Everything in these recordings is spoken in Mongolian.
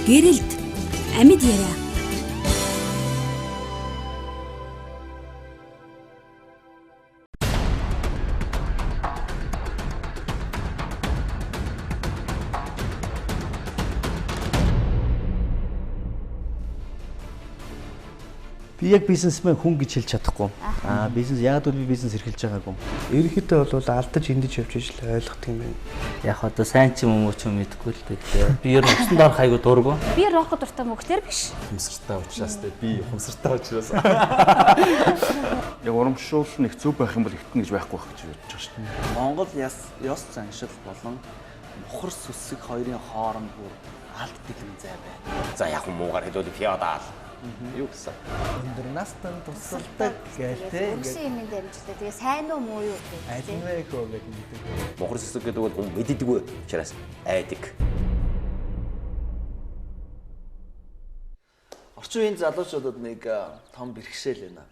Гэрэлт амьд яриа. Би яг бизнесмен хүн гэж хэлж чадахгүй. Бизнес яг л би бизнес эрхэлж байгаагүй. Ерөнхийдөө бол алдаж эндэж явж ижил ойлгох юм байна. Яг одоо сайн ч юм уу ч юм мэдэхгүй л дээ. Би ер нь усан доор хайгуу дургу. Би рохо дуртай мөгтэр биш. Ухамсартай учраас би ухамсартай учраас. Яг урамшуул нэг зөв байх юм бол ихтэн гэж байхгүй байх гэж бодож байгаа шүү дээ. Монгол ёс заншил болон мухар сүсэг хоёрын хооронд бүр алт дэлгэн зай байна. За яг муугаар хэлвэл феодал. Юу гэсэн? Өндөр настан тусалдаг гэлтэй. Үгсэн юм дэмжлээ. Тэгээ сайн уу муу юу гэх. Алин вэ хөө гэдэг. Мухар сүсэг гэдэг бол хүн мэддэггүй учраас айдаг. Орчин үеийн залуучуудад нэг том бэрхшээл байна.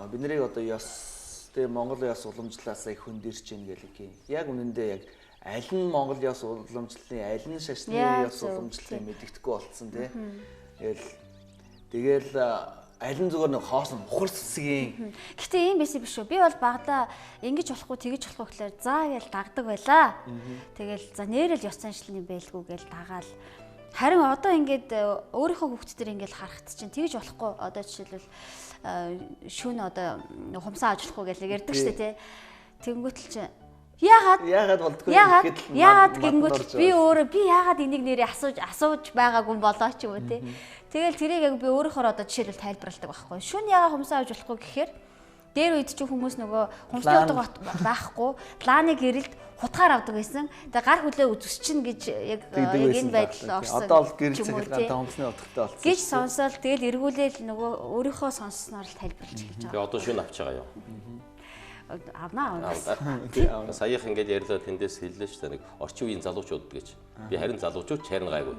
Бид нарыг одоо ёс тэгээ Монгол ёс уламжлалаас их хөндөрч ийн гэлээ. Яг үнэндээ яг аль нь Монгол ёс уламжлалын аль нь шашны ёс уламжлалыг мэддэхгүй болцсон тий. Тэгэл аль нь зүгээр нэг хоосон мухар сүсгийн. Гэтэ ийм байсан биш үү? Би бол багада ингэж болохгүй тэгэж болохгүй гэхээр заа гээл дагдаг байлаа. Тэгэл за нэрэл ёс заншлын байлгүй гээл дагаал. Харин одоо ингээд өөрийнхөө хүүхдүүдээр ингээд харахт чинь тэгж болохгүй. Одоо жишээлбэл шүүн одоо хумсаа ажиллахгүй гээл ярьдаг шүү дээ тий. Тэнгүүтэл чинь яагаад болдгоо яагаад гингүүт би өөрөө би яагаад энийг нэрээ асууж байгаагүй болоо ч юм уу тий. Тэгэл тэрийг яг би өөрөөхөр одоо жишээлбэл тайлбарладаг байхгүй. Шүн яагаад хумсаа авч болохгүй гэхээр дээр үед чи хүмүүс нөгөө хумсны байхгүй планы гэрэлд хутгаар авдаг байсан. Тэгээ гар хүлээ үзүсчин гэж яг энэ байдал орсон. Одоо л гэрэл цахилгаантай хумсны утгатай болсон. Гэж сонсоод тэгэл эргүүлээл нөгөө өөрийнхөө сонссноор л тайлбарлаж хэлж байгаа. Тэгээ одоо шүүн авч байгаа юу? Авнаа. Саяхан ингээд ярьлаа тэндээс хэллээ шүү дээ. Нэг орчин үеийн залуучууд гэж. Би харин залуучууд чарна гайгүй.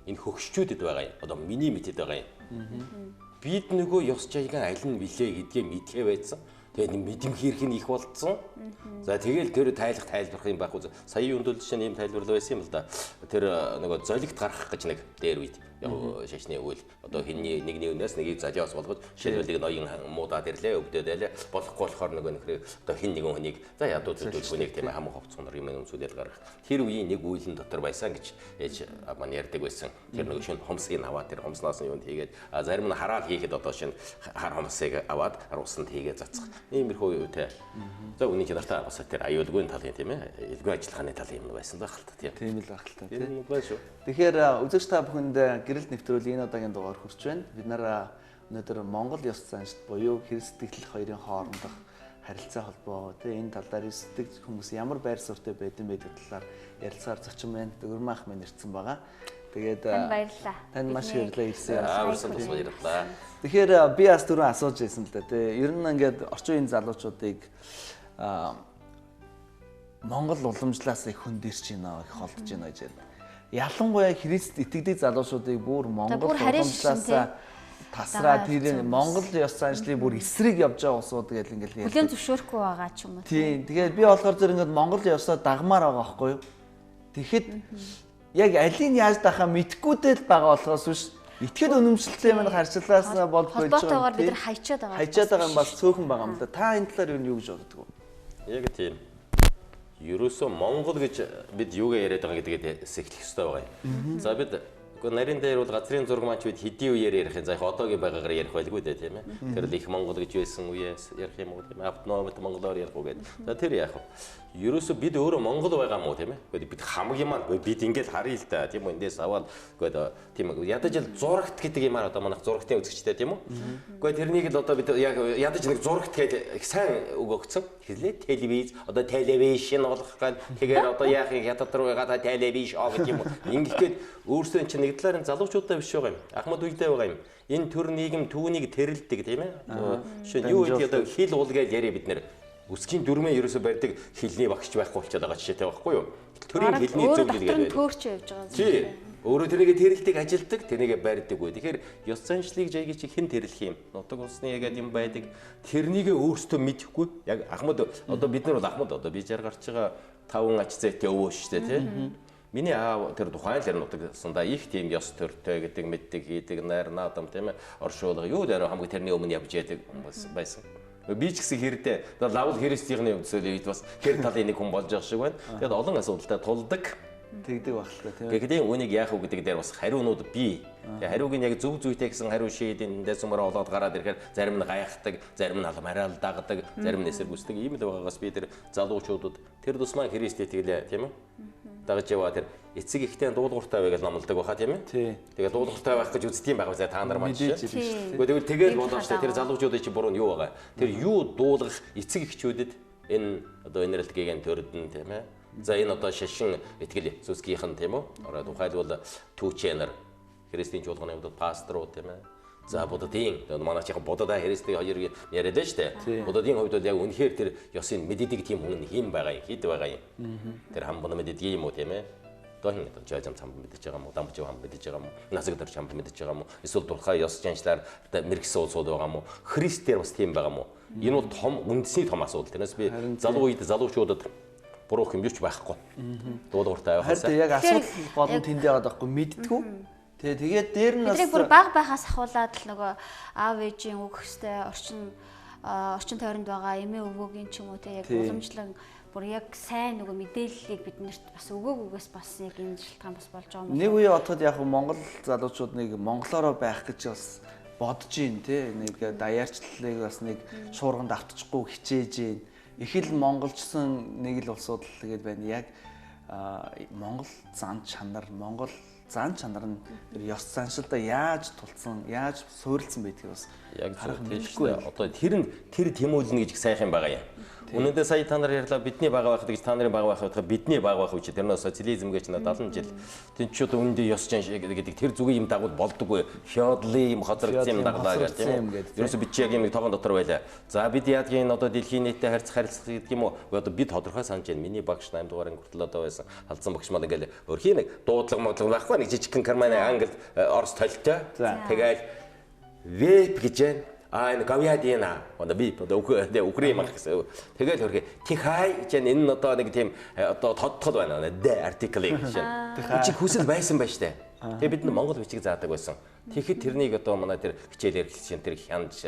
Энэ хөгшчүүдэд байгаа юм. Одоо миний мэдэд байгаа юм. Бид нөгөө ёс жайган аль нь билээ гэдгээ мэдхээ байсан. Тэгээ мэдэм хэрэг нь их болцсон. За тэгэл тэр тайлбарах юм байхгүй. Сая юунд л жишээ нь ийм тайлбарлал байсан юм л да. Тэр нөгөө золигт гарах гэж нэг дээр үед яг шашны үйл одоо хинний нэг нэгнээс нэгийг залиос болгож жишээлбэл ноён муудаад ирлээ өвдөдөлээ болохгүй болохоор нөгөө нөхрөө одоо хин нэгэн хүнийг за ядуу зүйлгүй нэг тийм хамаг ховцгонор юм сүлэл гаргах. Тэр үеийн нэг үйлэн дотор байсан гэж ээж маань ярьдаг байсан. Тэр нөгөө шин хомсыг аваад тэр хомсноос нь юунд хийгээд зарим нь хараал хийхэд одоо шин хар хомсыг аваад усанд хийгээд цацах. Иймэрхүү үетэй. За үний чанартай бас тэр аюулгүй талын тийм ээ. Илгүй ажиллагааны тал юм байсан байх л та тийм. Тийм л байх л та тийм. Тийм байна шүү. Тэгэхээр үзэгч та бүхэнд гэрэлт нэвтрүүлгийн энэ удаагийн дугаар хүрч байна. Бид нараа өнөөдөр Монгол ёс заншил буюу Христэтгэл хоёрын хоорондох харилцаа холбоо тийм энэ талаар сэтгэж хүмүүс ямар байр суурьтай байдсан бэ гэдэг талаар ярилцахаар зочин байна. Дөрмаах минь ирсэн байгаа. Тэгээд баярлалаа. Танд маш баярлалаа ирсэн. Баярлалаа. Тэгэхээр би бас түрүү асууж байсан л да тийм. Ер нь ингээд орчин үеийн залуучуудыг Монгол уламжлалаас их хөндөрч байна, их холдож байна гэж байна. Ялангуяа Христ итгэдэг залуучуудыг бүр Монгол уламжлалаас тасраад тэр Монгол ёс заншлыг бүр эсрэг явж байгаа усууд гэж ингээл хүлэн зөвшөөрөхгүй байгаа ч юм уу. Тийм. Тэгээд би болохоор зөв ингээд Монгол ёсоо дагмаар байгаа байхгүй юу? Тэгэхэд яг алийг яаж дахаа мэдхгүйдэл байгаа болохоос биш итгэл үнэмшилтэй маань харьцуулаас болж байж байгаа. Холбоотойгоор бид нар хайчаад байгаа. Хайчаад байгаа юм бас цөөхөн байгаа юм да. Та энэ талаар юу гэж боддог вэ? Яг тийм. Ерөөсөө Монгол гэж бид юугаа яриад байгаа гэдгээд сэхлэх хэрэгтэй байгаа юм. За бид нарийн дээр бол газрын зураг маань ч бид хэдийн үеэр ярих юм. За их одоогийн байгаагаар ярих байлгүй дээ тийм ээ. Тэр л их Монгол гэж байсан үеэс ярих юм уу тийм ээ. Автономит монголоор ярих уу гэдэг. За тэр яах вэ? Ерөөсөө бид өөрөө Монгол байгаа мó тийм ээ. Бид хамаг юм аа бид ингээд харъя л да тийм үү. Эндээс аваад үгүй тийм ээ. Ядаж л зурагт гэдэг юм аа одоо манайх зурагтын үзэгчтэй тийм үү. Үгүй тэрнийг л одоо бид яг ядаж нэг зурагт гэдэг их сайн үг өгсөн. Хэлээ телевиз одоо телевизшн болох гал тэгээд одоо яах юм ятад руу гадаа телевиз гэх юм уу. Ингээд өөрсдөө чинь нэг талаар залуучуудаа биш байгаа юм. Ахмад үедээ байгаа юм. Энэ төр нийгэм түүнийг тэрэлдэг тийм ээ. Жишээ нь юу гэдэг одоо хил уул гэж яриа бид нэр үсгийн дүрмээ ерөөсө барьдаг хилний багш байхгүй болчиход байгаа жишээтэй байхгүй юу? Төрийн хилний зөв гэдэг. Төөрч явж байгаа. Тий. Өөрөө тэрнийг тэрэлдэг ажилдаг, тэрнийг барьдаг үе. Тэгэхээр ёс заншлыг жайг чи хэн тэрэлх юм? Нутаг усны ягаад юм байдаг. Тэрнийг өөртөө мэдэхгүй. Яг Ахмад одоо бид нар бол Ахмад одоо би жар гарч байгаа 5 ач зээтэй өвөө шүү дээ тий. Миний аав тэр тухайн л нутагсандаа их тийм ёс төртэй гэдэг мэддэг хийдэг найр наадам тийм ээ оршуулга юу дээр хамгийн тэрний өмнө явж яадаг байсан. Би ч гэсэн хэрдээ лавл христийн өмсөлөд бас хэр талын нэг хүн болж байгаа шиг байна. Тэгээд олон асуудалтай тулдаг тэгдэг багтал тийм. Гэхдээ үнийг яах вэ гэдэг дээр бас хариунууд бий. Тэгээ хариуг нь яг зөв зүйтэй гэсэн хариу шийдэн дэсмөр олоод гараад ирэхээр зарим нь гайхдаг, зарим нь хараал дагдаг, зарим нь эсэргүүцдэг ийм л байгаагаас би тэр залуучуудад тэр тусмаа Христ итгэлээ тийм үү? Дагаж яваа тэр эцэг ихтэй дуулууртай бай гэж номлодог байхаа тийм ээ. Тэгээ дуулууртай байх гэж үздэг юм байгаа за та нар маань чинь. Тэгвэл тэгэл бодож та тэр залуучуудын чи буруу нь юу байгаа? Тэр юу дуулах эцэг эхчүүдэд энэ одоо энералдгийн төрдөн тийм ээ. За энэ одоо шашин итгэл зүсгийнхэн тийм үү? Ороод тухайлбал түүчээр христийн чуулганы хувьд пасторууд тийм ээ. За буддын манайчийн буддаа христийн хоёр яриад байна шүү дээ. Буддын хувьд бол яг үнэхээр тэр ёсыг мэддэг тийм хүн хэн байгаа юм, хэд байгаа юм. Тэр хамбон мэддэг юм уу тийм ээ? Тохин жаажам цам мэдэж байгаа юм уу? Дамбж хам мэдэж байгаа юм уу? Насаг дээр чам мэдэж байгаа юм уу? Эсвэл дурхай ёс жанчлаар мэрэгсэн улсууд байгаа юм уу? Христээр бас тийм байгаа юм уу? Энэ бол том үндэсний том асуудал. Тэрнээс би залуу үед залуучуудад буруу хэмжиж байхгүй. Дуулууртай байхаас. Харин яг асуудал гол нь тэндээ байгаа байхгүй мэдтгүү. Тэгээд дээр нь бас бидний бүр баг байхаас ахуулаад л нөгөө аав ээжийн үг хөстэй орчин тойронд байгаа эмээ өвгөөгийн ч юм уу те яг уламжлан бүр яг сайн нөгөө мэдээллийг биднэрт бас өгөөгүйгээс бас яг энэ шалтгаан бас болж байгаа юм. Нэг үе бодоход яг Монгол залуучууд нэг монголоороо байх гэж бас бодож ийн те нэг даяарчлалыг бас нэг шуурганд автчихгүй хичээж ийн. Их л монголчсон нэг л улсууд л тэгээд байна. Яг Монгол зан чанар нь ёс заншилдаа яаж тулцсан, яаж суурилсан байдгийг бас яг харах мэдэхгүй. Одоо тэр тэмүүлнэ гэж сайхан байгаа юм. Үнэндээ сая та нар ярьлаа бидний бага байх гэж та нарын бага байх бидний бага байх үуч тэрнээ социализм гэж 70 жил тэнцүүд үндэ ёс жан гэдэг тэр зүгийн юм дагуул болдоггүй феодалын юм хазрагдсан юм даглаа гэх тийм үү. Ерөөсө бид яг юм тоогон дотор байлаа. За бид яадгийн одоо дэлхийн нийтэд харилцах гэдэг юм уу? Одоо бид тодорхой санаж байна. Миний багш 8 дугаарыг хүртэл одоо байсан. Халдсан багш маань ингээл өрхийн нэг дуудлага модлого байхгүй нэг жижигхэн карманы англ орс толтой. Тэгэл веб гэж байна. Энэ гавьяадина одоо би одоо Украин мах гэсэн. Тэгэл хөрхи тихай гэж энэ одоо нэг тийм одоо тодтол байна. Артикл гэж байна. Чи хүсэл байсан байж таа. Тэгээ бид нар Монгол бичиг заадаг байсан. Тэгэхэд тэрнийг одоо манай тэр хичээлэр хэлсэн тэр хянаж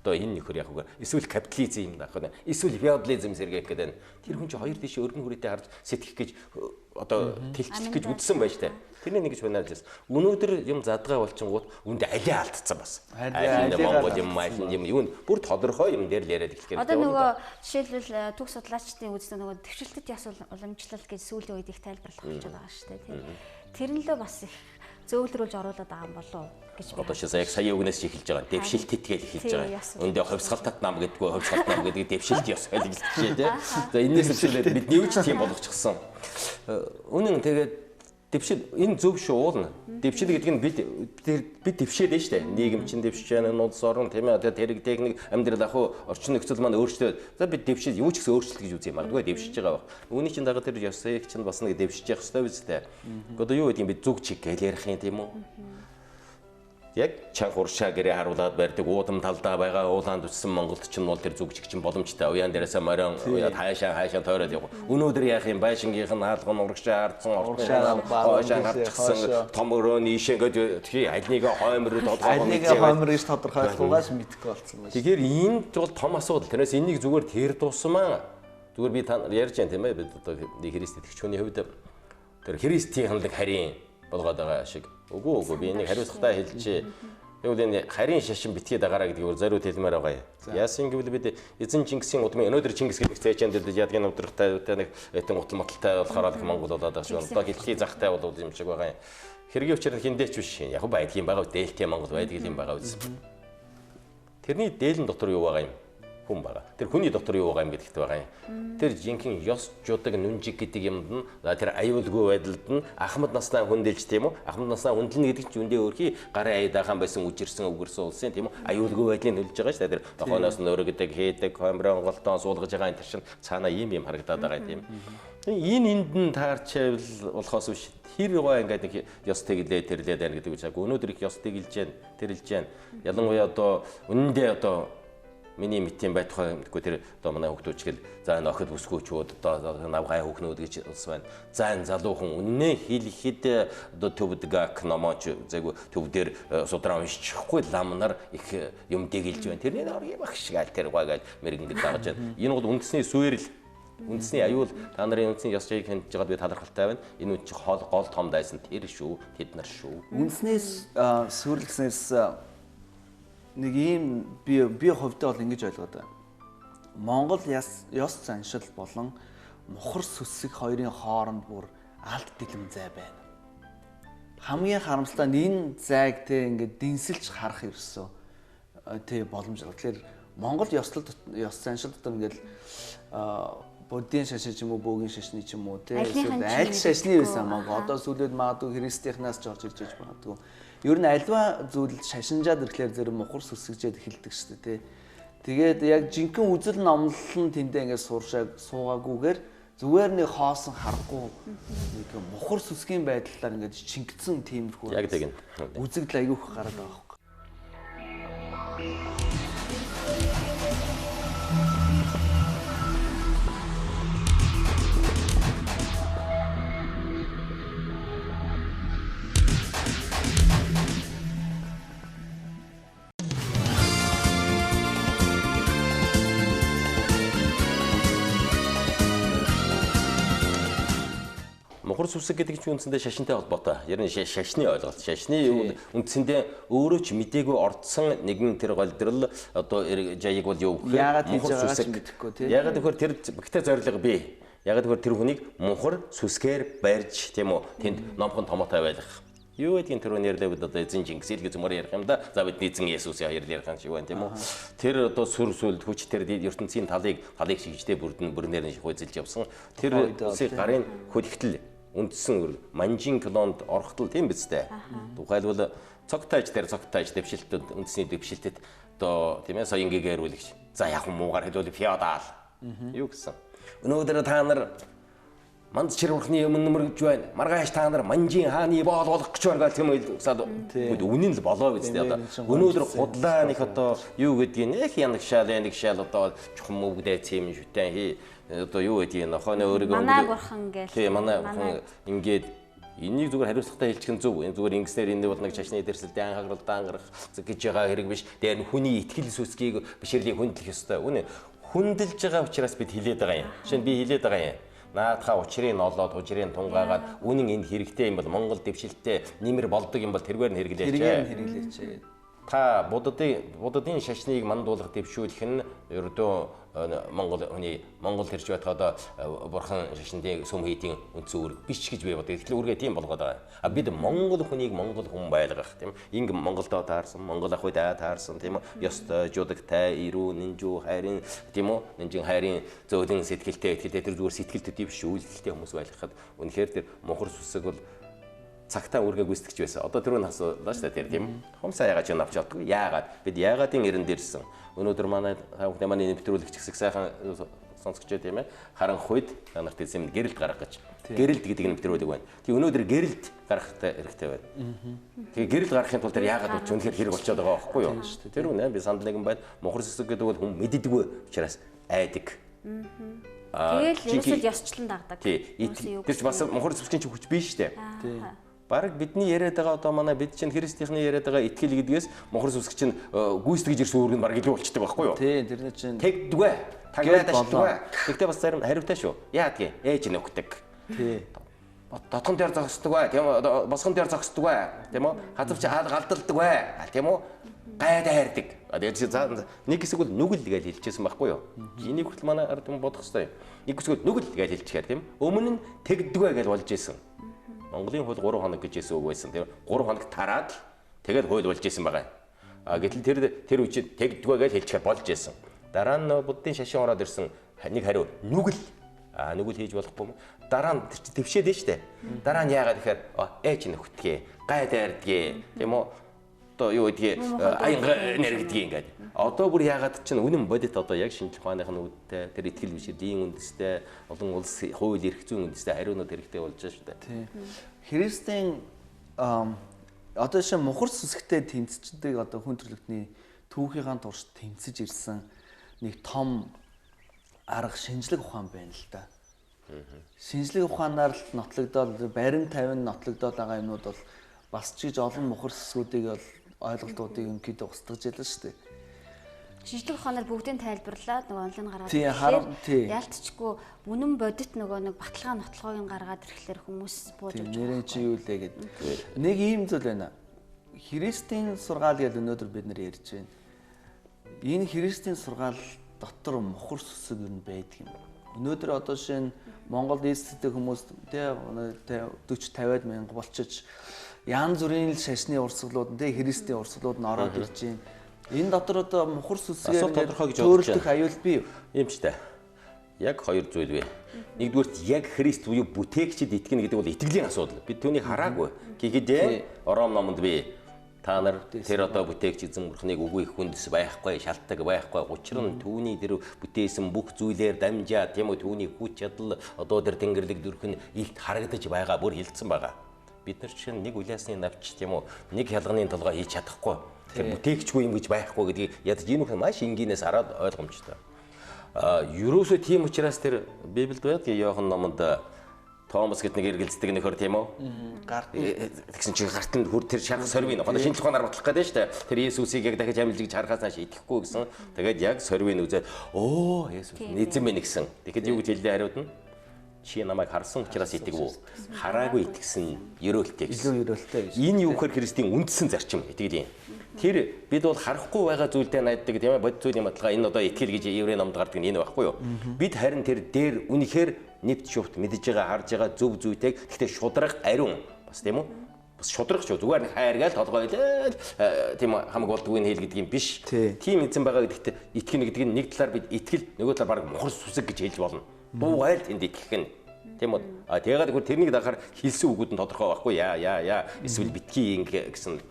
одоо энэ нөхөр яг үгээр эсвэл капитализм юм даах вэ? Эсвэл феодализм сэргээх гэдэг. Тэр хүн чи хоёр тийш өргөн хүрээтэй харж сэтгэх гэж одоо тэлцэх гэж үдсэн байж таа. Тэрний нэг гэж банаалж байсан. Өнөөдөр юм задгаа болчингууд үндэ алиа алдцсан бас. Монгол юм юу бүр тодорхой юм дээр л яриад эхлэх гэдэг. Одоо нөгөө жишээлбэл түүх судлаачдын үзсэн нөгөө төвшөлтөд яс уламжлал гэж сүүлийн үед их тайлбарлах болж байгаа шүү дээ тийм. Тэр нь л бас их зөөлрүүлж оруулаад байгаа юм болов гэж одоо яг сая үгнээс эхэлж байгаа. Дэвшилтэд гэж эхэлж байгаа. Өндөө ховсгалтат нам гэдэггүй ховсгалт нам гэдэг дэвшилт ёс гэж хэлчихжээ тийм. За энэс хэлээд бид нэвч тийм болгочихсон. Үнэн тэгээд дэвшил энэ зөв шүү уулна. Дэвшил гэдэг нь бид дэвшээд байна шүү дээ. Нийгэм чинь дэвшиж байна, улс орон тийм ээ тэрэг техник амьдрал аху орчин нөхцөл маань өөрчлөөд. За бид дэвшил юу ч гэсэн өөрчлөлт гэж үзье магадгүй дэвшиж байгаа баг. Үүний чинь дага тэр ёсыг чинь бас нэг дэвшиж явах хэрэгтэй биз дээ. Одоо юу гэдэг юм бид зүг чиг гэж ярих юм тийм үү? Яг чанх уршаа гэрээ харуулад барьдаг уудам талдаа байгаа уулаанд үссэн Монголд ч нь бол тэр зүгчиг чинь боломжтой. Уян дээрээсээ морин уяад хаашаа тойроод явах. Өнөөдөр яах юм байшингийнх нь хаалган урагшаа хардсан орчны хаашаа гарчихсан том өрөөний ишээ гэдэг тхий альныг хоймроо альныг хоймроо гэж тодорхойлохгүйгаас мэдэхгүй болсон байна. Тэгэхээр энэ бол том асуудал. Тэрнээс энийг зүгээр тэр дуусмаа. Зүгээр би та ярьж байна тийм ээ бид одоо Христ итгэгч хүний хувьд тэр Христийн хандлага харийн болгоод байгаа шиг. Үгүй би энийг хариуцлагатай хэлчихье. Тэгвэл энэ харийн шашин битгий дагараа гэдгийг зориуд хэлмээр байгаа юм. Яасан гэвэл бид эзэн Чингисийн удмын өнөөдөр Чингис гэдэг цээжэнд ядгийн удирдахтай нэг этэн утал маталтай болохоор Монгол болоод байгаа шүү. Одоо хэлхий захтай бол юм шиг байгаа юм. Хэргийн учраас хиндээч биш. Яг байдгийн байгаа дээлтэй Монгол байдгийн байгаа үз. Тэрний дээлэн дотор юу байгаа юм? Хүн байгаа. Тэр хүний дотор юу байгаа юм гэдэгт байгаа юм. Тэр жинхэнэ ёс жудаг нүнжиг гэдэг юмд нь тэр аюулгүй байдалд нь ахмад наснаа хүндэлж тийм үү? Ахмад наснаа хүндэлнэ гэдэг чинь үндэ өөрхий гарын аядахан байсан үжирсэн өвгөрсөн улсын тийм үү? Аюулгүй байдлыг нөлж байгаа шүү дээ. Тэр тохооноос нөрөгдөг, хийдэг, хомрон голтон суулгаж байгаа энэ чинь цаана ийм харагдаад байгаа тийм. Энэ энд нь таарчвал болохоос биш. Хэр гоо ингээд нэг ёс тэглээ тэрлээд байна гэдэг үг. Өнөөдөр их ёс тэглэж जैन, тэрлж जैन. Ялангуяа одоо үнэндээ одоо миний мэдтiin байтугай мэдгүй тэр одоо манай хүүхдүүд ч гэл за энэ охид өсгөөчүүд одоо навгай хүүхнүүд гэж ус байна. За энэ залуу хүн үннээ хэлэхэд одоо төвд гак номооч зайгүй төв дээр судраа уншчихгүй ламнар их юм дэгэлж байна. Тэрний нэг багш гаал тэр гойгаал мэрэгэн гэж дагаж байна. Энэ бол үндэсний суурил үндэсний аюул та нарын үндэсний ёс жийг хянаж байгаад би талархалтай байна. Энэ үн чи гол том дайсан тэр шүү, тэд нар шүү. Үндэсний сүрлэгснээс нэг ийм би хувьдаа бол ингэж ойлгоод байна. Монгол ёс заншил болон мухар сүсэг хоёрын хооронд бүр алт дэлгэм зай байна. Хамгийн харамсалтай нь энэ зайг те ингээд дэнсэлж харах ерөөсөө тий боломж. Тэгэхээр Монгол ёс заншил дотор ингээд буддийн шашин ч юм уу, бөөгийн шашны ч юм уу тий аль шашны байсан маа. Одоо сүлээд магадгүй христийнхнаас ч орж ирж байж магадгүй. Ер нь альва зүйл шашинжаад ирэхлээр зэрэг мухар сүсгжээд эхэлдэг шүү дээ тий. Тэгээд яг жинхэнэ үзэл номлол нь тэндээ ингээд суугаагүйгээр зүгээр нэг хоосон харахгүй нэг мухар сүсгийн байдлаар ингээд чингдсэн тиймэрхүү. Яг тэг. Үзэгдэл айгүйх гараад байгаа байхгүй. Мухар сүсэг гэдэг чинь үндсэндээ шашинтай холбоотой. Ер нь шашны ойлголт. Шашны үндсэндээ өөрөө ч мдээгүй ордсон нэгэн тэр голдрол одоо жаяг бол юу гэх яагаад хийж байгаач мэдэхгүй тийм. Яагаад гэхээр тэр бэгтэй зорилго бий. Яагаад гэхээр тэр хүнийг мухар сүсгээр барьж тийм үү тэнд номхон томоотой байлгах. Юу гэдгийг тэр нэрлээ бид одоо эзэн Чингис илгээ зөмөр ярих юм да. За бид эзэн Есүс хоёр ярих юм шиг байна тийм үү. Тэр одоо сүрсүлд хүч тэр ертөнцийн талыг шигжтэй бүрнээр нь хойзэлж явсан. Тэр үсийг гарын хөдөлгөл үндсэн манжин клонд орхтол тийм биз дээ. Тухайлбал цогтайж дэвшилтэд үндэсний дэвшилтэд одоо тийм ээ соёнгийн гэрүүлэгч. За яг муугаар хэлвэл феодал. Юу гэсэн. Өнөөдөр та нар манд чирвэрхний өмнө мөргөж байна. Маргааш та нар манжин хааны боол болох гэж байгаа тийм үү? Үнэн л болоо биз дээ одоо. Өнөөдөр худлаа нэг одоо юу гэдгийг нэг янагшаал одоо чухам өвгдээ цэм шүтэн хий одоо юу гэдгийг нохооны өөрийгөө манай бурхан гээл. Тийм манай бурхан ингээд энийг зүгээр хариуцлагатай хэлчих нь зөв. Энэ зүгээр ингэснээр энэ бол нэг чашны дэрсэлтэй анхааралтай ангарах гэж байгаа хэрэг биш. Тэр нь хүний итгэл сүсгийг бишрэлийн хүндлэх ёстой. Үнэ хүндэлж байгаа учраас бид хилээд байгаа юм. Жишээ нь би хилээд байгаа юм. Наадхаа учрыг олоод хужрыг тунгаагаад үнэн энд хэрэгтэй юм бол Монгол дэвшилтэй нэмэр болдог юм бол тэргээр нь хэрэглээч. Та буддын шашныг мандуулах дэвшүүлэх нь ердөө Монгол төрж байхад бурхан шашинтын сүм хийдийн үндсэн үүрэг биш гэж би боддог. Тэгэхээр үүргээ тийм болгоод байгаа. А бид Монгол хүнийг Монгол хүн байлгах тийм. Инг Монголдоо таарсан, Монгол ах үедээ таарсан тийм үү? Ёстой, жудагтай, ирүү, нинжүү, хайрын тийм үү? Нинжин хайрын зөөлөн сэтгэлтэй тэр зүгээр сэтгэл төдий биш үйлдэлтэй хүмүүс байлгахад үнэхээр тэр мухар сүсэг бол цагтаа үргээ гүйцэтгэж байсан. Одоо тэрүүн асуулаа шүү дээ тэр тийм. Хумсаа яагаад ч авч чаддгүй. Яагаад? Бид яагаадын эрэнд ирсэн. Өнөөдөр манай нэвтрүүлэгч хэсэг сайхан сонсгочоо тийм ээ. Харанхуйд та нарт эзэм гэрэлт гарах гэж. Гэрэлт гэдэг нь нэвтрүүлэг байна. Тэг өнөөдөр гэрэлт гарахтай хэрэгтэй байна. Тэгээ гэрэлт гарахын тулд тэр яагаад ч үнэхээр хэрэг болчиход байгаа байхгүй юу? Тэр үнэ би санал нэгэн байна. Мухар сүсэг гэдэг бол хүн мэддэггүй учраас айдаг. Тэгэл ерөөсөө ёсчлон дагдаг. Тэр бас мухар сүсгийн хүч биш шүү дээ. Бараг бидний яриад байгаа одоо манай бид чинь христийнхний яриад байгаа итгэл гэдгээс мухар сүсэг чинь гүйцэтгэж ирсэн үүрэг нь бараг илүү болчтой байхгүй юу? Тийм тэрний чинь тэгдэгвэ. Тагнаад ашигдагвэ. Тэгтээ бас зарим хариутай шүү. Яадгийн ээж нөхдөг. Тий. Дотгон дээр зогсдог бай. Тийм үү? Босгон дээр зогсдог бай. Тийм үү? Хазавч галдалдаг бай. Тийм үү? Гайдаа хайрдаг. Тэгээд нэг хэсэг бол нүгэл гэж хэлчихсэн байхгүй юу? Энийг хүртэл манай ард юм бодох хэрэгтэй. Нэг хэсэг бол нүгэл гэж хэлчихээр тийм. Өмнө нь тэгдэгвэ гэж болж исэн. Монголын хууль 3 хоног гэж хэлсэн үг байсан. Тэр 3 хоног тараад тэгээд хууль болж исэн байгаа. Гэтэл тэр үчид тэгдэгвэ гэж хэлчихээр болж исэн. Дараа нь буддын шашин ороод ирсэн нэг хариу нүгэл. Нүгэл хийж болохгүй юм. Дараа нь твшээд нь штэ. Дараа нь яагаад гэхээр ээж нөхдөг. Гайдаа ярьдаг. Тийм үү? Одоо юу гэдгийг аянга нэргэдэг ингээд. Одоо бүр яагаад чинь үнэн бодит одоо яг шинжлэх ухааных нь үүдтэй тэр итгэл бишрийн үндэстэй олон улс хууль эрх зүйн үндэстэй хариунууд хэрэгтэй болж байгаа шүү дээ. Тийм. Христийн одоо шинэ мухар сүсгтэй тэмцэгчдэг одоо хүн төрлөختний түүхийнхаа турш тэмцэж ирсэн нэг том арга шинжлэх ухаан байна л да. Шинжлэх ухаанаар л нотлогдоод баримт тавин нотлогдоод байгаа юмнууд бол бас ч гэж олон мухар сүсгүүдийг бол ойлголтуудыг өнөд устгаж ялла шүү дээ. Шинжлэх ухаанаар бүгдийг тайлбарлаад нөгөө онлайн гаргаад тий ялтчгүй үнэн бодит нөгөө нэг баталгаа нотлогыг гаргаад ирэхлээр хүмүүс бууж өгч байгаа. Нэрэн чи юу лээ гэдэг. Нэг ийм зүйл байна. Христийн сургаал гэж өнөөдөр бид нэр ярьж байна. Энэ христийн сургаал дотор мухар сүсэг юу байдаг юм. Өнөөдөр одоо шинэ Монгол эсдэг хүмүүс тий 40-50 мянга болчих янз бүрийн шашны урсгалууд тий христийн урсгалууд нь ороод ирж байна. Энэ дотор одоо мухар сүсгээр төөрөлдөх аюул бий юу? Ийм ч та. Яг хоёр зүйл бай. Нэгдүгürt яг Христ буюу бүтээгчд итгэнэ гэдэг бол итгэлийн асуудал. Бид түүнийг хараагүй. Гэхдээ Ром номонд бий. Та нар тэр одоо бүтээгч эзэн бурхныг үгүй хүндэс байхгүй, шалтгаан байхгүй. Учир нь түүний тэр бүтээсэн бүх зүйлээр дамжаа тийм үү түүний хүч чадал одоо тэр тэнгэрлэг дөрөх нь илт харагдаж байгаа бүр хилцсэн байгаа. Бид нар чинь нэг улаасны навч тийм үү нэг хялганы толгой хийж чадахгүй. Тэр бүтээгчгүй юм гэж байхгүй гэдгийг ядаж энэ хүн маш энгийнээс хараад ойлгомжтой. Ерөөсөө тийм учраас тэр Библиэд байдаг Иохан номонд Томас гэдэг нэг эргэлздэг нөхөр тийм үү? Тэгсэн чинь гартанд хүр тэр шанх сорвын одоо шинжлэх ухаанаар бодлох гэдэг нь шүү дээ. Тэр Есүсийг яг дахиж амжилж харахаас нааш итгэхгүй гэсэн. Тэгээд яг сорвын үзээд оо Есүс эзэн минь гэсэн. Тэгэхэд юу гэж хэлдэг хариуд нь? Чи намайг харсан учраас итгэв үү? Хараагүй итгэсэн ерөөлтэй гэсэн. Илүү ерөөлтэй гэж. Энэ юу гэхээр Христийн үндсэн зарчим итгэлийн. Тэр бид бол харахгүй байгаа зүйлтэй найддаг тийм ээ бодит зүйлийн баталгаа энэ одоо итгэл гэж еврей номд гардаг нь энэ байхгүй юу? Бид харин тэр дээр үнэхээр нэвт шувт мэдж байгаа харж байгаа зөв зүйтэйг гэхдээ шудрах ариун бас тийм үү? Бас шудрах шүү зүгээр хайргаал толгойлол тийм хамаг болдгүй нь хэл гэдэг юм биш. Тийм эзэн байгаа гэдэгт итгэнэ гэдэг нь нэг талаар бид итгэл нөгөө талаар баг мухар сүсэг гэж хэлж болно. Буугайл тэнд итгэх нь тийм үү? Тэгээд гоо тэрнийг дахаар хэлсэн үгүүд нь тодорхой байхгүй яа эсвэл битгий гэсэн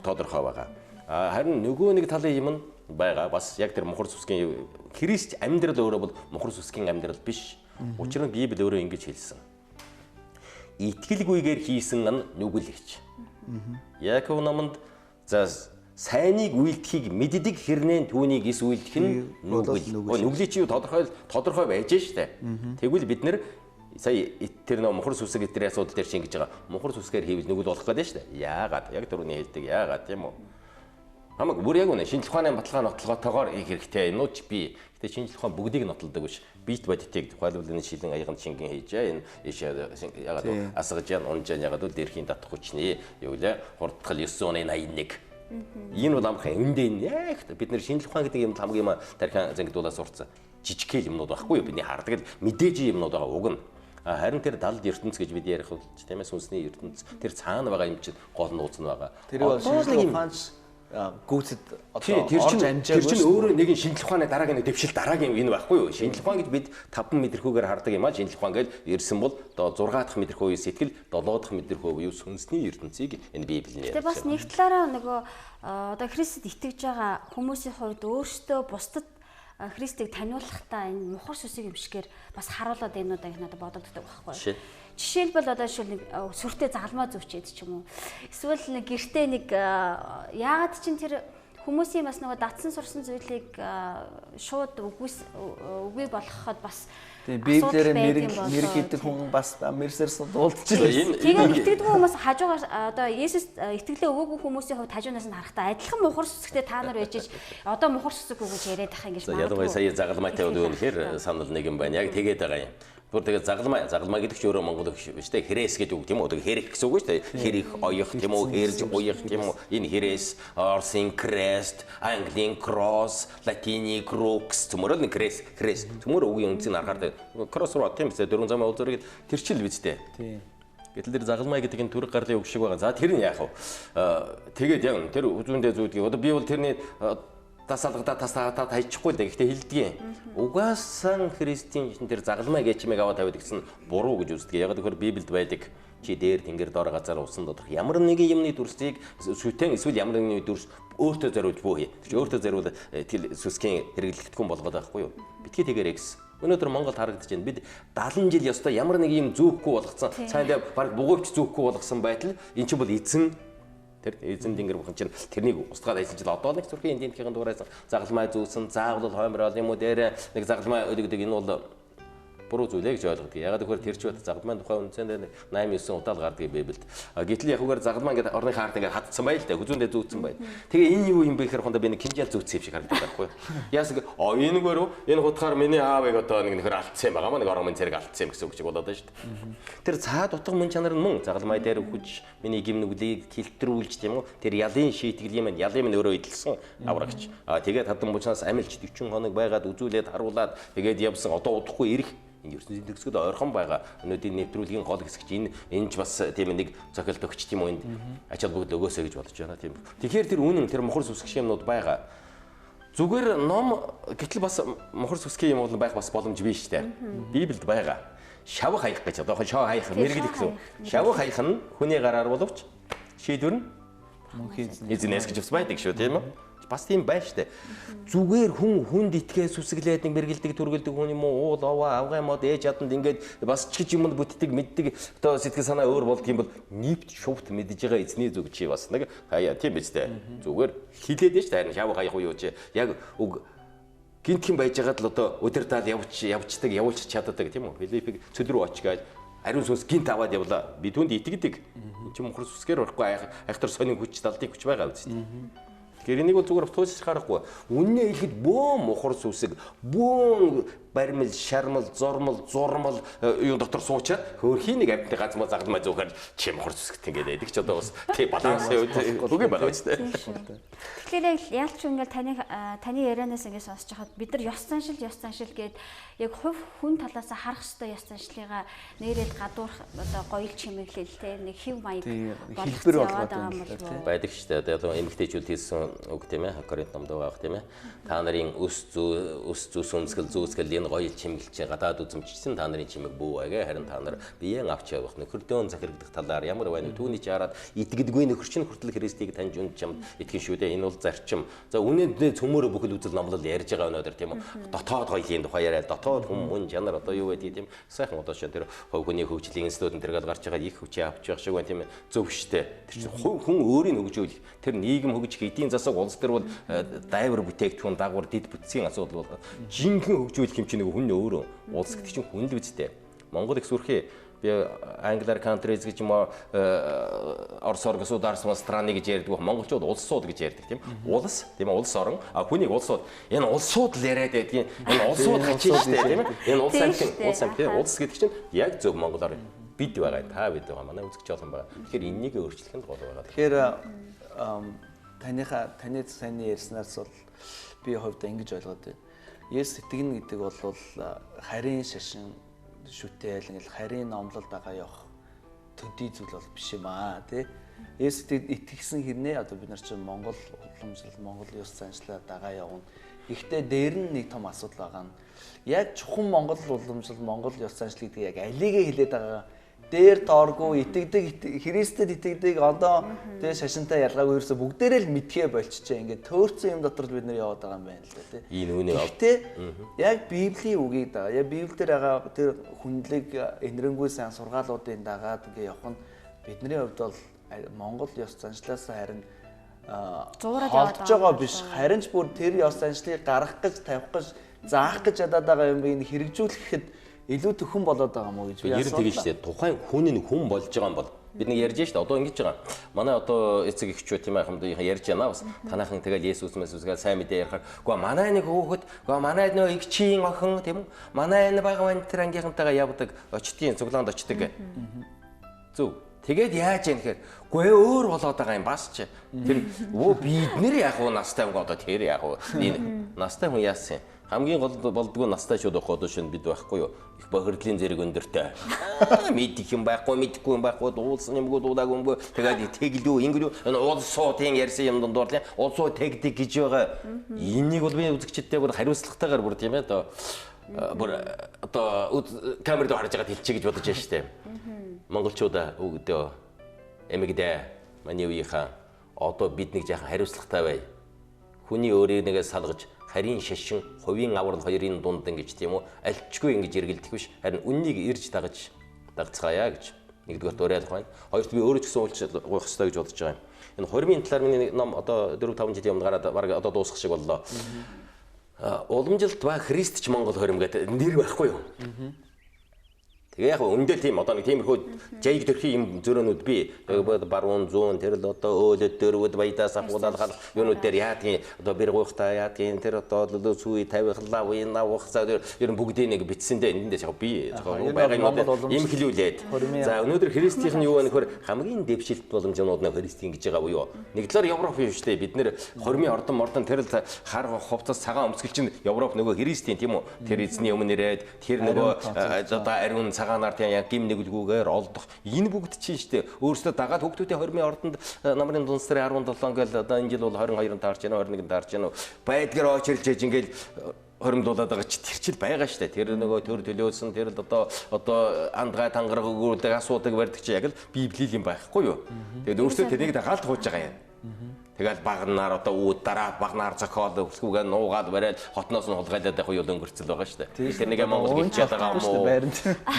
тодорхой байгаа. Харин нөгөө нэг талын юм нь байгаа бас яг тэр мухар сүсгийн Христ амьдрал өөрөө бол мухар сүсгийн амьдрал биш. Учир нь Библи өөрөө ингэж хэлсэн. Итгэлгүйгээр хийсэн нь нүгэлэгч. Яков номонд за сайныг үйлдэхийг мэддэг хэрнээ түүнийг ис үйлдэх нь нүгэл. Нүглий чи юу тодорхой байж штэ. Тэгвэл бид нэр сая тэр нөө мухар сүсэг эдгээр асуудал дээр шингэж байгаа. Мухар сүсгээр хийвэл нүгэл болох гэдэг штэ. Яагаад? Яг түрүүний хэлдэг яагаад тийм үү? Хамаг бүр яг үнэ шинжлэх ухааны баталгаа нотлоготойгоор их хэрэгтэй. Энүүч би. Гэтэ шинжлэх ухаан бүгдийг нотолдог биш. Бит бодитыг тухайлбал энэ шилэн аяганд шингэн хийж энэ ягаад асгаж яан унж яагаад үл дээрхийн татах хүчний юу лээ хурдтал 981. Энэ бол амхан эндээ яг бид нэр шинжлэх ухаан гэдэг юм хамгийн тархин зангидуулаас урцсан. Жижигхэл юмнууд байхгүй юу? Бидний хардаг мэдээж юмнууд байгаа уг нь. Харин тэр далд ертөнц гэж бид ярих бол тийм ээ сүнсний ертөнц тэр цаана байгаа юм чинь гол нууц нь байгаа. Тэр бол шинжлэх ухаанч гүйцэд одоо орж амжаагүй. Тэр чинь өөрөө нэг шинжлэх ухааны дараагийн дэвшил дараагийн энэ байхгүй юу? Шинжлэх ухаан гэж бид 5 мэдрэхүүгээр хардаг юм а шинжлэх ухаан гэж ирсэн бол 6 дахь мэдрэхүү сэтгэл 7 дахь мэдрэхүү буюу сүнсний ертөнцийг энэ Библиэд. Тэгээ бас нэг талаараа нөгөө одоо Христэд итгэж байгаа хүмүүсийн хувьд өөрсдөө бусдад Христийг таниулахдаа энэ мухар сүсэг юм шигээр бас харуулад энэ удаа их надад бодогддог байхгүй юу? Жишээлбэл одоо нэг сүртэй загалмаа зүвчээд ч юм уу. Эсвэл нэг гэртээ нэг яагаад чинь тэр хүмүүсийн бас нөгөө датсан сурсан зүйлийг шууд үгүй болгоход бас Библиэр мэрэг гэдэг хүн бас мэрсэрс дуулдчихлаа. Тэгээд итгэдэг хүмүүс хажуугаар одоо Есүс итгэлээ өгөөгүй хүмүүсийн хувьд хажуунаас нь харахтаа адилхан мухар сүсгтэй та нар байж одоо мухар сүсэг үг гэж яриад ах юм гэж байна. Ялангуяа сая загалмаатай бол үнэхээр санал нэг юм байна. Яг тэгээд байгаа юм. Бүр тэгээд загалмаа гэдэг чинь өөрөө монгол үг биш үү? Хэрэгс гэдэг үг тийм үү? Хэрэг гэсэн үг шүү дээ. Хэрэг оёх тийм үү? Хэрж уях тийм үү? Энэ хэрэгс, Орсын крест, Английн кросс, Латины крукс, төмөрөл крест. Төмөр үгийн үнцийг харахад кросс руу тийм ээ 4 замын уулзрыг тэр чил биз дээ. Тийм. Гэтэл тэр загалмаа гэдэг энэ түрэг гарлын үг шиг байгаа. За тэр нь яах вэ? Тэгээд яг тэр үзүүндээ зүйдгийг одоо би бол тэрний тасалгада тасаатаа хайчихгүй л дээ. Гэхдээ хэлдгийг. Угаасан Христийн тэр загалмай гэж чимээг аваад тавиад гэсэн буруу гэж үздэг. Яг тэгэхээр Библиэд байдаг. Чи дээр тэнгэр доор газар усан доторх ямар нэгэн юмны дүрсийг сүтэн эсвэл ямар нэгэн дүрс өөртөө зориулж бүү. Тэр чинь өөртөө зориул сүсгийн хэрэглэгдэхгүй болгоод байхгүй юу? Битгий тэгээрэй гэсэн. Өнөөдөр Монголд харагдаж байна. Бид 70 жил ёстой ямар нэг юм зүүхгүй болгоцсон. Цаанд баг бугуйч зүүхгүй болгосон байтал эн чинь бол эзэн Тэр эзэн Тэнгэр бүхэн чинь тэрнийг устгаад айсан чинь одоо нэг зүрхийн эндийнхэн дугаараас загалмай зүүсэн, заавал хоймрол юм уу дээр нэг загалмай өгдөг энэ бол буруу зүйл гэж ойлгодог. Ягаад гэвэл тэр ч бат загалмайн тухай үндсэндээ 8-9 удаа гардаг Библиэд. Гэтэл яг үгээр загалмаа ингээд орны хаард ингээд хатцсан байл та хүзүүндээ зүүцсэн байл. Тэгээ энэ юу юм бэ гэхээр хондоо би нэг кинжал зүүцсэн юм шиг харагддаг байхгүй юу? Яас энэгээр энэ хутгаар миний аавыг одоо нэг нөхөр алдсан юм байгаа маа нэг орон минь зэрэг алдсан юм гэсэн үг шиг болоод байна шүү дээ. Тэр цаад утга мөн чанар нь мөн загалмай дээр хүч миний гим нүглийг тэлтрүүлж тийм үү? Тэр ялын шийтгэл юм ялын минь өөрөө идэлсэн аврагч. Тэгээд хадсан мужнаас амилч 40 хоног байгаад үзүүлээд харуулад тэгээд явсан одоо удахгүй ирэх ертөнцийн төгсгөд ойрхон байгаа өнөөдрийн нэвтрүүлгийн гол хэсэг чинь энэ ч бас тийм нэг цохилт өгч тийм үү энд ач холбогдол өгөөсэй гэж бодож байна тийм. Тэгэхээр тэр үнэн тэр мохор сүсгэх юмнууд байгаа. Зүгээр ном гэтэл бас мохор сүсгэх юм бол байх бас боломж биш дээ. Библиэд байгаа. Шав хаях гэж одоо шав хаях мэрэгэл гэсэн. Шав хаях нь хүний гараар боловч шийдвэр нь мөнхийн эзнээс гэж бас байдаг шүү тийм үү? Бас тийм байна штэ. Зүгээр хүнд итгээ сүсгэлээд нэг мэргэлдэг төргөлдөг хүн юм уу уул овоо авгай мод ээж яданд ингээд бас ч гэж юм бүтдэг мэддэг одоо сэтгэл санаа өөр болдго юм бол нийт шувт мэдж байгаа эзний зүг чи бас нэг хаяа тийм биз дээ. Зүгээр хилээд штэ харин шав хаяах уу чи яг үг гинтхэн байж байгаад л одоо өдөр тал явцдаг явуулчих чаддаг тийм үү? Филиппиг цөл рүү очиж ариун сүнс гинт аваад явлаа. Би түнд итгэдэг. Энд чи мохор сүсгээр орохгүй айхтар сонин хүч далдын хүч байгаа үст. Тэгэхээр энийг бол зүгээр тууч харахгүй. Үннээ хэлэхэд бөө мохор сүсэг, бөө баримл, шармал, зурмал юу дотор суучаад хөрхийн нэг амтны ганц мал загалмай зөөхөр чи мохор сүсгт ингээд байдаг ч одоо бас тий балансын үгүй байгаа үстэй. Тэгэхээр яалч ингээд таны ярианаас ингээд сонсож хахад бид нар ёс заншил гээд яг хувь хүн талаас харах ёстой ёс заншлыгаа нэрээд гадуурх одоо гоёл чимэглэл те нэг хэв маяг хэлбэр яваад байгаа юм бол байдаг шүү дээ. Одоо эмэгтэйчүүд хэлсэн үг тийм ээ. Коринт номд байгаа тийм ээ. Та нарын өс зүүс өмсгөл энэ гоёл чимэглэж гадаад үзэмжсэн та нарын чимэг бүү байгээ. Харин та нар биеэн авч явах нөхөрдөө захирагдах талаар ямар байна вэ? Түүний чараад итгэдэггүй нөхөр чинь хүртэл Христийг таньж үнд чамд итгэн шүү дээ. Энэ бол зарчим. За үнэндээ цөмөөрө бүхэл үзэл номлол ярьж байгаа өнөөдөр тийм үү? Дотоод гоёлын тухай яриад дотоод хүн чанар одоо юу байдгийг тийм сайхан одоо шин тэр хувь хүний хөгжлийн институтын тэргээд гарч байгаа их хүчээ авч явах шиг байна тийм ээ. Зөв штэ. Тэр чинь хүн өөрийг хөгжүүлэх тэр нийгэм хөгжих эдийн засаг улс төр бол дайвар бүтээгдэхүүн дагвар дид бүтцийн асуудал бол жинхэнэ хөгжүүлэх юм чинь нэг хүн өөрөө улс гэдэг чинь хүн л үстэй. Монгол их сүрхий би англиар countries гэж юм орос государство страны гэж ярьдаг. Монголчууд улсууд гэж ярьдаг тийм. Улс тийм улс орон хүнийг улсууд энэ улсууд л яриад байдгийн энэ улсууд хачин штэ тийм. Энэ улс амтын улс гэдэг чинь яг зөв монголоор бид байгаа та бид байгаа манай үзэгч олон байгаа. Тэгэхээр энэнийг өөрчлөх нь гол байгаа. Тэгэхээр таны сайн ярьснаас бол би хувьдаа ингэж ойлгоод байна. Есүс итгэнэ гэдэг бол харийн шашин шүтэл ингээл харийн номлолд байгаа явах төдий зүйл бол биш юм аа тий. Есүс итгэсэн хэрнээ одоо бид нар чинь Монгол уламжлал, Монгол ёс заншлаа дагаа явна. Гэхдээ дээр нь нэг том асуудал байгаа нь яг чухам Монгол уламжлал, Монгол ёс заншлыг яг алигээ хэлээд байгаа дээр дооргүй итгэдэг Христэд итгэдэг одоо тэгээ шашинтай ялгаагүй ерөөсө бүгдээрээ л мэдхээ болчихжээ. Ингээд төөрцөн юм дотор бид нар яваад байгаа юм байна л да тий. Энэ үнийг гэхдээ яг Библийн үгийг даа. Яг Библиэлд байгаа тэр хүндлэг энэрэнгүй сайн сургаалуудын дагаад ингээд явах нь бидний хувьд бол Монгол ёс заншлаас харин зуураад яваад байгаа биш. Харин ч бүр тэр ёс заншлыг гаргах гэж, тавих гэж, заах гэж ядаад байгаа юм би хэрэгжүүлэхэд илүү төхөн болоод байгаа мó гэж би асуусан. Ер нь тэгэж штэ. Тухайн хүн нь хүн болж байгаа юм бол бид нэг ярьж штэ. Одоо ингэж байгаа. Манай одоо эцэг эхчүүд тийм аа хамт ярьж байна бас. Танайхан тэгэл Есүс мэсүсгээ сайн мэдээ ярихаар. Гэхдээ манай нэг хөөхөд, гэхдээ манай нөө игчийн охин тийм үү? Манай энэ байгаа мань тэр ангийнхантайгаа явдаг, очтгийн цуглаанд очдөг. Зөв. Тэгээд яаж яах гэхээр гүй өөр болоод байгаа юм бас ч. Тэр бид нэр яг уу настай хүн одоо тэр яг уу энэ настай хүн яасан юм. Хамгийн гол болдгоо настай шууд авах одоо шин бид байхгүй юу? Их бохирдлын зэрэг өндөртэй. Мэдих юм байхгүй, мэдэхгүй юм байхгүй, дуулсан юмгүй дуулаагүй юмгүй. Тэгээд тэглүү, ингэлүү энэ улсуудын ярьсан юм дондор тийм улсууд тэгдэг гэж байгаа. Энийг бол би үзэгчдтэй бүр хариуцлагатайгаар бүр тийм ээ одоо камерд харж байгаа хэлчихэ гэж бодож байна штэ. Монголчуудаа өгдөө эмэгдээ маний үеийнхаа одоо бид нэг жаахан хариуцлагатай бай. Хүний өөрийг нэгэ салгаж харийн шашин, хувийн аврал хоёрын дунд ингэж тийм үү альчгүй ингэж эргэлдэх биш харин үннийг ирж дагцгаая гэж Нэгдүгээр уриалах байна. Хоёрт би өөрөө ч гэсэн уулж гуйх хэрэгтэй гэж бодож байгаа юм. Энэ хормын талаар миний ном одоо 4-5 жилийн өмнө гараад бараг одоо дуусах шиг боллоо. Уламжилт ба Христч Монгол хорим гэдэг нэр байхгүй юу? Тэгээ яг өндөө тийм одоо нэг тиймэрхүү жайг төрхий юм зөрөөнүүд би баруун зүүн тэр л одоо өөлөд дөрвөд баядаас ахуулаад гал юунууд дээр яадгийн одоо бэр гуйхтаа яадгийн тэр одоо сүй тавихлаа уйна ухсаа ер нь бүгдийг нэг бичсэндээ эндээс яг би байгаа юм ийм хэлүүлээд за өнөөдөр христийн юу вэ нөхөр хамгийн дэвшилт боломжнууд нь христийн гэж байгаа буюу нэг талаар Европ юм шүү дээ бид нэр хормын ордон тэр л хар хувцас цагаан өмсгөл чинь Европ нөгөө христийн тийм үү тэр эзний өмнө ирээд тэр нөгөө одоо ариун цагаанаар тийм яг гим нэглгүүгээр олдох энэ бүгд чинь шүү дээ өөрөөсөө дагаад хүүхдүүдийн хормын ордонд намрын дунс дээр 17 гээл одоо энэ жил бол 22-нд таарч байна 21-нд таарч байна байдгаар очирлж ээж ингээл хоримдуулаад байгаа чи тэр чил байгаа шүү дээ тэр нөгөө төр төлөөсөн тэр л одоо андгай тангараг өгүүлдэг асуудаг барьдаг чи яг л библийн байхгүй юу тэгээд өөрөөсөө тэрийг дагаад хууж байгаа юм. Тэгэл багнаар одоо үүд дараа багнаар зохиол өсгүүгээ нуугаад барайл хотноос нь хулгайлаад явах юу өнгөрцөл байгаа шүү дээ. Тэр нэг Монгол гэж байгаа юм уу?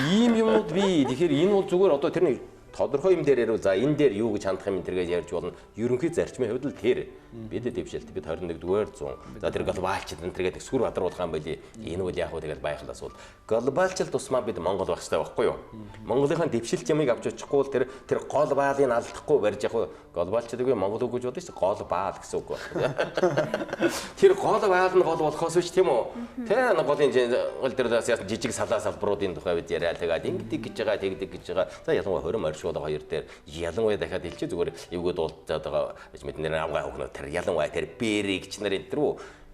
Ийм юмнууд би тэгэхээр энэ бол зүгээр одоо тэрний тодорхой юм дээр ярил за энэ дээр юу гэж хандах юм тэргээ ярьж болно. Ерөнхий зарчмын хувьд л тэр бид дэвшилт бид 21-р зуун за тэр глобалчд энэ тэргээд сүр бадруулах юм байли энэ бол яг хөө тэгэл байхлаас бол глобалчд тусмаа бид Монгол байх хэрэгтэй байхгүй юу? Монголынхаа дэвшилт ямыг авч очихгүй бол тэр гол баалыг алдахгүй барьж явах глобалчдыг Монгол үг гэж бодож шүү гол баал гэсэн үг. Тэр гол баал нь гол болохоос биш тийм үү? Тэ голын тэр жижиг салаа салбаруудын тухай бид яриа тэгээд ингэдэг гэж байгаа тэгдэг гэж байгаа. За ялангуяа хорим оршууд хоёр дээр ялангуяа дахиад хэлчих зүгээр эвгүүд уулзаад байгаа бид нэр авгаа хөгнө тэр ялангуяа тэр бэрэгч нар энэ рүү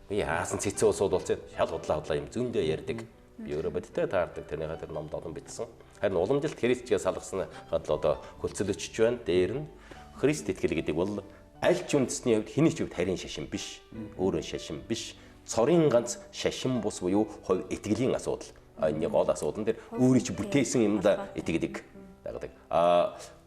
би хаасан цэцэн усууд болцоо шал худлаа юм зөндөө ярьдаг. Би өөрөө бодтой таардаг тэрнийхээ тэр номд олон бичсэн. Харин уламжилт христчгээ салгасан хадл одоо хөлцөлөчж байна. Дээр нь Христ итгэл гэдэг бол аль ч үндэсний хувьд хэний ч хувьд харийн шашин биш. Өөрөө шашин биш. Цорын ганц шашин бус буюу хувь итгэлийн асуудал. Энэ гол асуудал нь тэр өөрийн ч бүтээсэн юмдаа итгэдэг.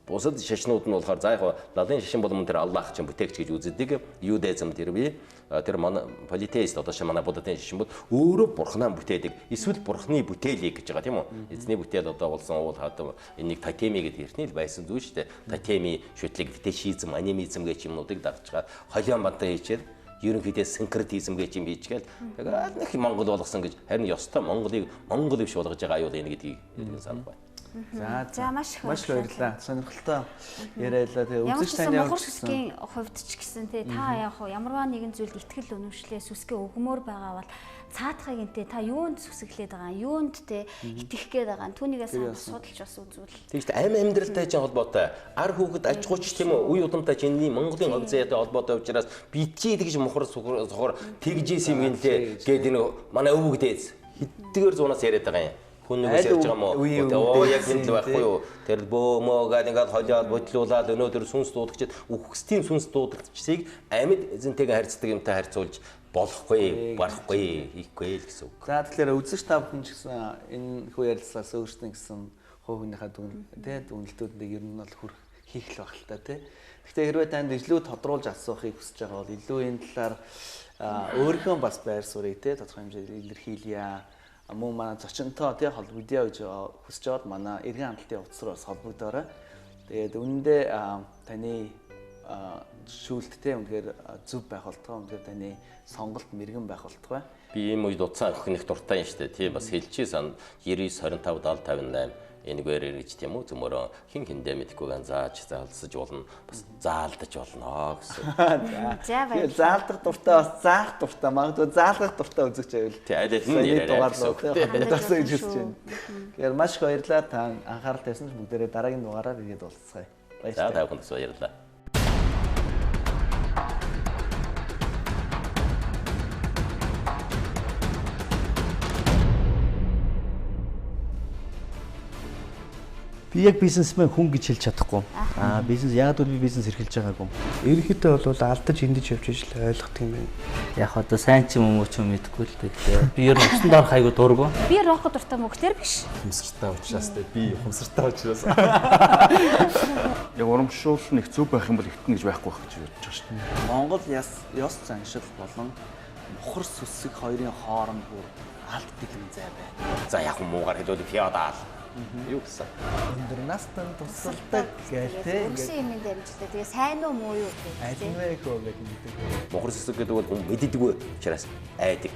Бусад шашнууд нь болохоор за яг налын шашин бол мөн тэр Аллах чинь бүтээгч гэж үздэг. Юдаизм тэр би тэр манай политеист одоо манай буддын шашин бол өөрөө бурхнаа бүтээдэг. Эсвэл бурхны бүтээлийг гэж байгаа тийм үү? Эзний бүтээл одоо болсон уул хадам энийг тотеми гэдэг эртний л байсан зүйл шүү дээ. Тотеми шүтлэг фетишизм, анимизм гэх юмнуудыг дагж байгаа. Холион бантай хийчээд ерөнхийдөө синкретизм гэж юм хийчихгээл тэгээд нэг Монгол болгосон гэж харин ёстой Монголыг монгол биш болгож байгаа аюул энэ гэдгийг санах байна. За маш их баярлалаа. Сонирхолтой яриалаа. Тэгээ үзэж тань явах гэсэн хувьд ч гэсэн те та яг ямарваа нэгэн зүйлд итгэл үнэмшлээ сүсгээ өгмөр байгаа бол цаадахыг энтэй та юунд сүсгэлээд байгаа юунд те итгэх гээд байгаа түүнийгээс судалж бас үзвэл. Тэгж амь амьдралтай чинь холбоотой ар хүүхэд аж ахуйч тийм үү үе удамтай чиний Монголын хог заяатай холбоотой учраас битгий тэгж мухар сохор тэгжээс юм гинлээ гээд энэ манай өвөг дээз хэддгээр зуунаас яриад байгаа юм. Хүн нэгээс ярьж байгаа мó яг энэ л байхгүй юу тэр бөөмөөгээд ингээд холиод бодлуулаад өнөөдөр сүнс дуудагчид үхсдийн сүнс дуудагчдыг амьд эзэнтэйгээ харьцдаг юмтай харьцуулж болохгүй барахгүй хийхгүй л гэсэн үг. За тэгэхээр үзэж та бүхэн ч гэсэн энэ хүү ярилцлагаас өөрсдөө гэсэн хувь хүнийхээ дүнэлтүүдийг ер нь бол хүрх хийх л байх л та тий. Гэхдээ хэрвээ танд илүү тодруулж асуухыг хүсэж байгаа бол илүү энэ талаар өөрийнхөө бас байр суурийг тий тодорхой хэмжээгээр илэрхийлье. Мөн манай зочинтой тий холбогдъё гэж хүсэж байгаад манай эргэн хамталтын утас руу бас холбогдоорой. Тэгээд үнэндээ таны шүүлттэй үнэхээр зөв байх болтгой үнэхээр таны сонголт мэрэгэн байх болтгой. Би ийм үед утсаа өгөх нэг дуртай юм шүү дээ. Тий бас хэлчихсэн 99 25 70 58 энэгээр гэж тийм үү зөвмөрөө хин хиндэ мэдхгүй ган зааж заалсаж болно бас заалдаж болно гэсэн. За баярлалаа. Заалдах дуртай бас заах дуртай магадгүй заалгах дуртай үзэгч байвал. Тий аль нь яриа гэсэн. Дасаа гэж хэлж байна. Тэгэхээр маш их баярлалаа та анхаарал тавьсан ч бүгдээрээ дараагийн дугаараар ирээд уулзцгаая. Баярлалаа. За та бүхэнд баярлалаа. Би яг бизнесмен хүн гэж хэлж чадахгүй. Бизнес яг л би бизнес эрхэлж байгаагүй. Ерөнхийдөө бол алдаж эндэж явж иж л ойлгох юм байна. Яг одоо сайн ч юм уу ч юм мэдгүй л дээ. Би ер нь усан дорох айгу дургу. Би рохо дуртай мөгтэр биш. Хумсартай учраас те би хумсартай учраас. Яг урамшуул нэг зөв байх юм бол ихтэн гэж байхгүй байх гэж бодож байгаа шүү дээ. Монгол ёс заншил болон мухар сүсэг хоёрын хооронд бүр алддаг юм зай байна. За яг муугаар хэлвэл феодал Юу гэсэн? Өндөр настан тусалдаг гэлтэй. Өргсөн юм дэмжлээ. Тэгээ сайн уу муу юу гэх Аль вэ хөө гэдэг. Мохор сэсэг гэдэг бол хүн мэддэггүй учраас айдаг.